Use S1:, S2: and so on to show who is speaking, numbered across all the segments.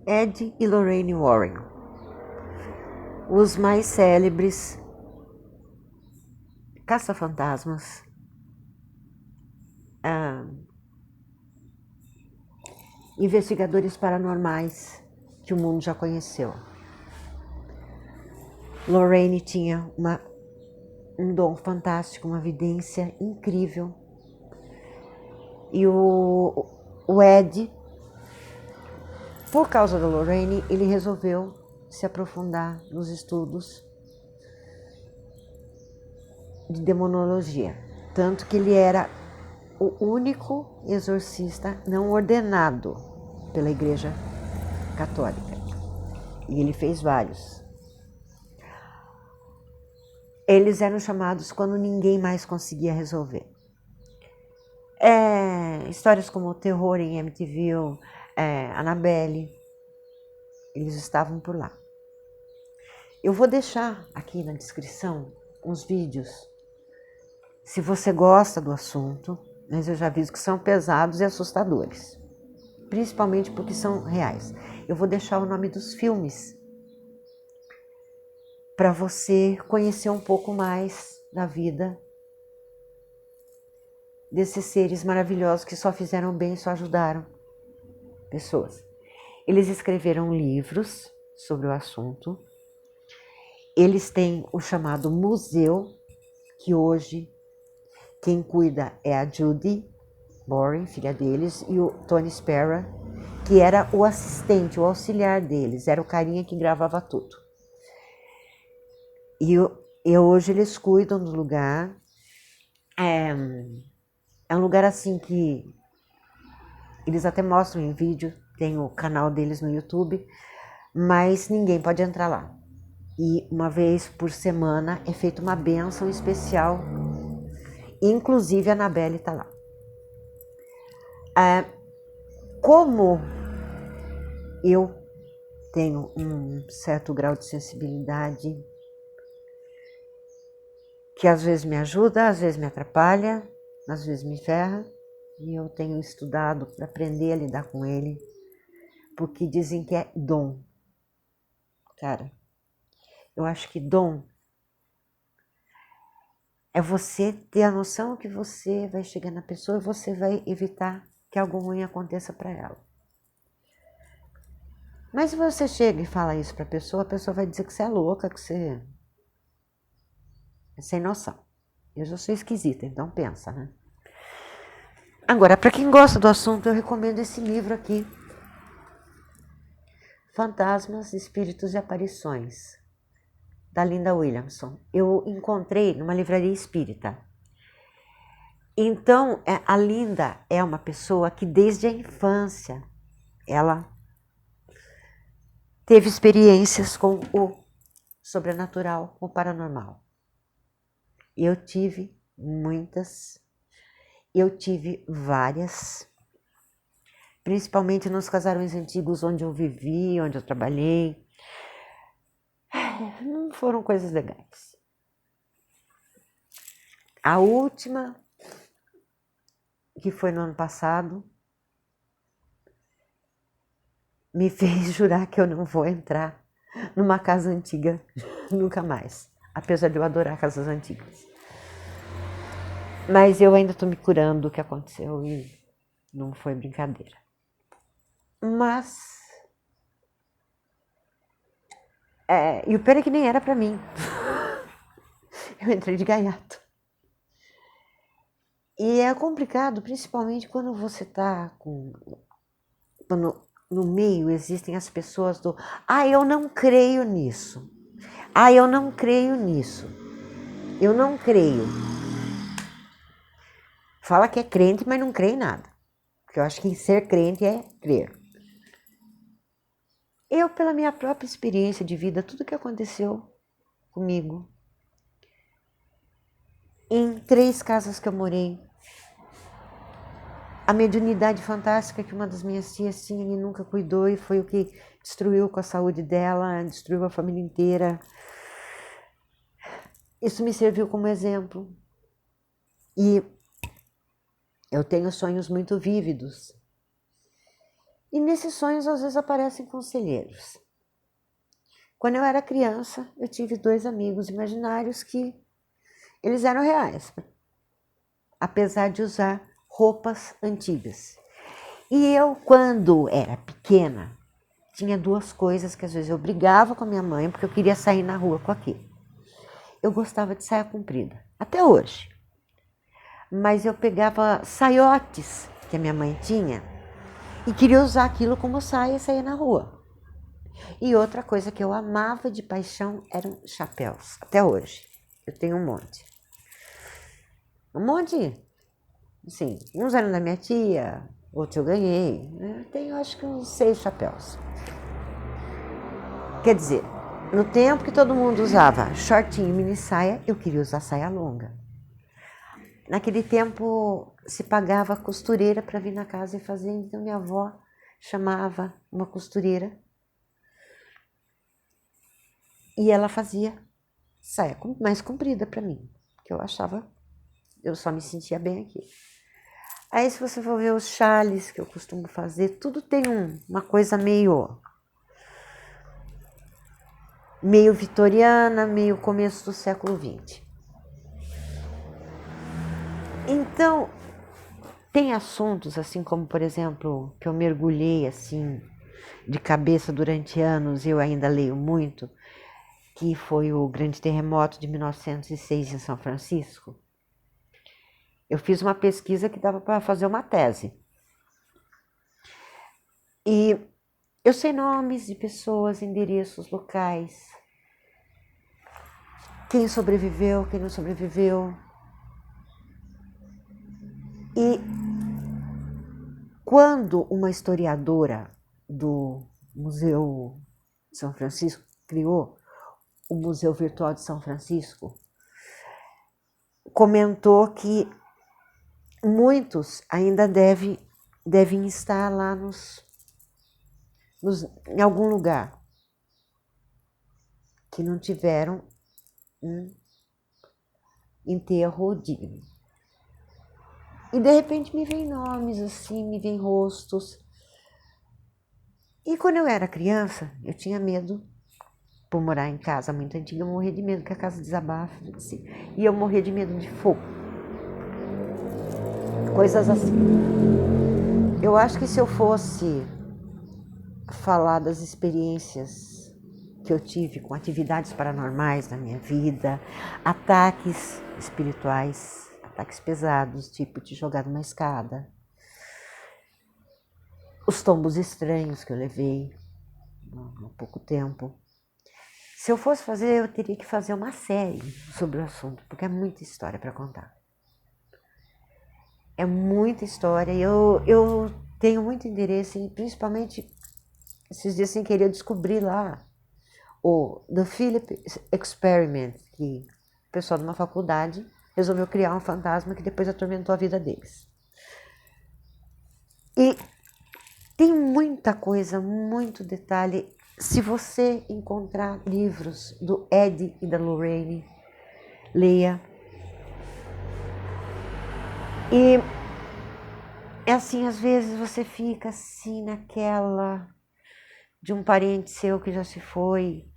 S1: Ed e Lorraine Warren, os mais célebres caça-fantasmas, investigadores paranormais que o mundo já conheceu. Lorraine tinha um dom fantástico, uma vidência incrível. E o Ed, por causa da Lorraine, ele resolveu se aprofundar nos estudos de demonologia. Tanto que ele era o único exorcista não ordenado pela Igreja Católica. E ele fez vários. Eles eram chamados quando ninguém mais conseguia resolver. Histórias como Terror em Amityville, Annabelle, eles estavam por lá. Eu vou deixar aqui na descrição uns vídeos, se você gosta do assunto, mas eu já aviso que são pesados e assustadores, principalmente porque são reais. Eu vou deixar o nome dos filmes para você conhecer um pouco mais da vida desses seres maravilhosos que só fizeram bem e só ajudaram pessoas. Eles escreveram livros sobre o assunto. Eles têm o chamado museu, que hoje quem cuida é a Judy Warren, filha deles, e o Tony Spera, que era o assistente, o auxiliar deles, era o carinha que gravava tudo. E hoje eles cuidam do lugar. É um lugar assim que eles até mostram em vídeo, tem o canal deles no YouTube, mas ninguém pode entrar lá. E uma vez por semana é feita uma bênção especial, inclusive a Annabelle está lá. Como eu tenho um certo grau de sensibilidade que às vezes me ajuda, às vezes me atrapalha, às vezes me ferra, e eu tenho estudado para aprender a lidar com ele, porque dizem que é dom. Cara, eu acho que dom é você ter a noção que você vai chegar na pessoa e você vai evitar que algo ruim aconteça para ela. Mas se você chega e fala isso para a pessoa vai dizer que você é louca, que você é sem noção. Eu já sou esquisita, então pensa, né? Agora, para quem gosta do assunto, eu recomendo esse livro aqui, Fantasmas, Espíritos e Aparições, da Linda Williamson. Eu encontrei numa livraria espírita. Então, a Linda é uma pessoa que desde a infância, ela teve experiências com o sobrenatural, o paranormal. Eu tive muitas, eu tive várias, principalmente nos casarões antigos onde eu vivi, onde eu trabalhei. Não foram coisas legais. A última, que foi no ano passado, me fez jurar que eu não vou entrar numa casa antiga nunca mais, apesar de eu adorar casas antigas. Mas eu ainda estou me curando do que aconteceu e não foi brincadeira. Mas e o pior é que nem era para mim. Eu entrei de gaiato. E é complicado, principalmente quando você está quando no meio existem as pessoas do eu não creio nisso. Eu não creio nisso. Eu não creio. Fala que é crente, mas não crê em nada. Porque eu acho que ser crente é crer. Eu, pela minha própria experiência de vida, tudo que aconteceu comigo, em 3 casas que eu morei, a mediunidade fantástica que uma das minhas tias tinha e nunca cuidou e foi o que destruiu com a saúde dela, destruiu a família inteira. Isso me serviu como exemplo. E eu tenho sonhos muito vívidos. E nesses sonhos, às vezes, aparecem conselheiros. Quando eu era criança, eu tive 2 amigos imaginários que eles eram reais, apesar de usar roupas antigas. E eu, quando era pequena, tinha 2 coisas que às vezes eu brigava com a minha mãe, porque eu queria sair na rua com aquilo. Eu gostava de saia comprida, até hoje. Mas eu pegava saiotes que a minha mãe tinha e queria usar aquilo como saia e sair na rua. E outra coisa que eu amava de paixão eram chapéus, até hoje. Eu tenho um monte. Um monte, assim, uns eram da minha tia, outros eu ganhei. Eu tenho acho que uns 6 chapéus. Quer dizer, no tempo que todo mundo usava shortinho e mini saia, eu queria usar saia longa. Naquele tempo se pagava costureira para vir na casa e fazer, então minha avó chamava uma costureira e ela fazia saia mais comprida para mim, que eu achava, eu só me sentia bem aqui. Aí se você for ver os chales que eu costumo fazer, tudo tem uma coisa meio vitoriana, meio começo do século XX. Então, tem assuntos, assim como, por exemplo, que eu mergulhei assim de cabeça durante anos, eu ainda leio muito, que foi o grande terremoto de 1906 em São Francisco. Eu fiz uma pesquisa que dava para fazer uma tese. E eu sei nomes de pessoas, endereços, locais, quem sobreviveu, quem não sobreviveu. E quando uma historiadora do Museu de São Francisco criou o Museu Virtual de São Francisco, comentou que muitos ainda devem estar lá em algum lugar que não tiveram um enterro digno. E de repente me vem nomes assim, me vem rostos. E quando eu era criança, eu tinha medo, por morar em casa muito antiga, eu morria de medo que a casa desabafe, assim, e eu morria de medo de fogo. Coisas assim. Eu acho que se eu fosse falar das experiências que eu tive com atividades paranormais na minha vida, ataques espirituais, ataques pesados, tipo te jogar numa escada, os tombos estranhos que eu levei há pouco tempo. Se eu fosse fazer, eu teria que fazer uma série sobre o assunto, porque é muita história para contar. É muita história e eu tenho muito interesse, principalmente esses dias sem querer, eu descobri lá o The Philip Experiment, que o pessoal de uma faculdade resolveu criar um fantasma que depois atormentou a vida deles. E tem muita coisa, muito detalhe. Se você encontrar livros do Ed e da Lorraine, leia. E é assim, às vezes você fica assim naquela de um parente seu que já se foi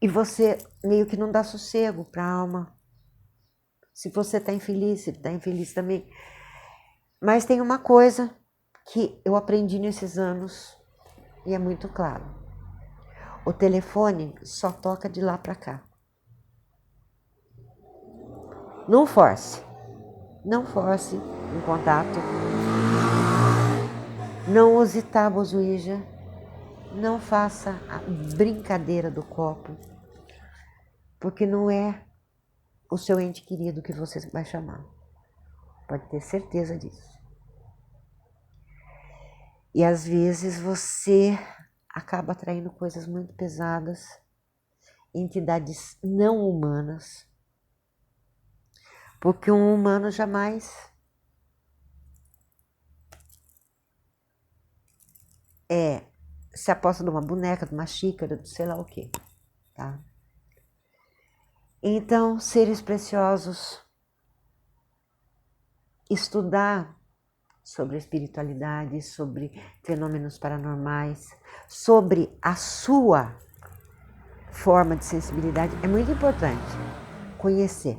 S1: e você meio que não dá sossego para a alma. Se você está infeliz, se está infeliz também. Mas tem uma coisa que eu aprendi nesses anos e é muito claro. O telefone só toca de lá para cá. Não force um contato. Não use tábuas Ouija. Não faça a brincadeira do copo, porque não é o seu ente querido que você vai chamar. Pode ter certeza disso. E às vezes você acaba atraindo coisas muito pesadas, entidades não humanas, porque um humano jamais se aposta de uma boneca, de uma xícara, de sei lá o quê, tá? Então, seres preciosos, estudar sobre espiritualidade, sobre fenômenos paranormais, sobre a sua forma de sensibilidade. É muito importante conhecer.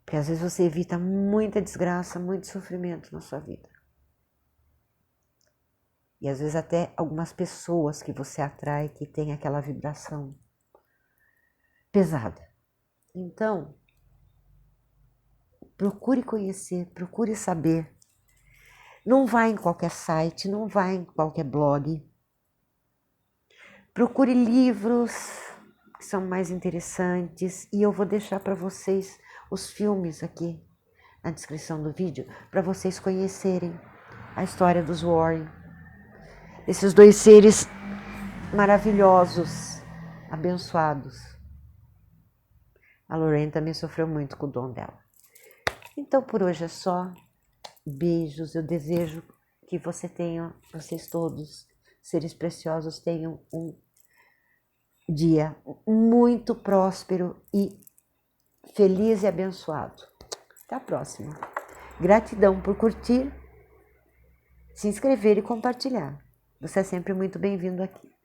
S1: Porque às vezes você evita muita desgraça, muito sofrimento na sua vida. E às vezes até algumas pessoas que você atrai que tem aquela vibração pesada. Então, procure conhecer, procure saber. Não vá em qualquer site, não vá em qualquer blog. Procure livros que são mais interessantes e eu vou deixar para vocês os filmes aqui na descrição do vídeo para vocês conhecerem a história dos Warren. Esses dois seres maravilhosos, abençoados. A Lorraine também sofreu muito com o dom dela. Então por hoje é só. Beijos. Eu desejo que vocês todos, seres preciosos, tenham um dia muito próspero e feliz e abençoado. Até a próxima. Gratidão por curtir, se inscrever e compartilhar. Você é sempre muito bem-vindo aqui.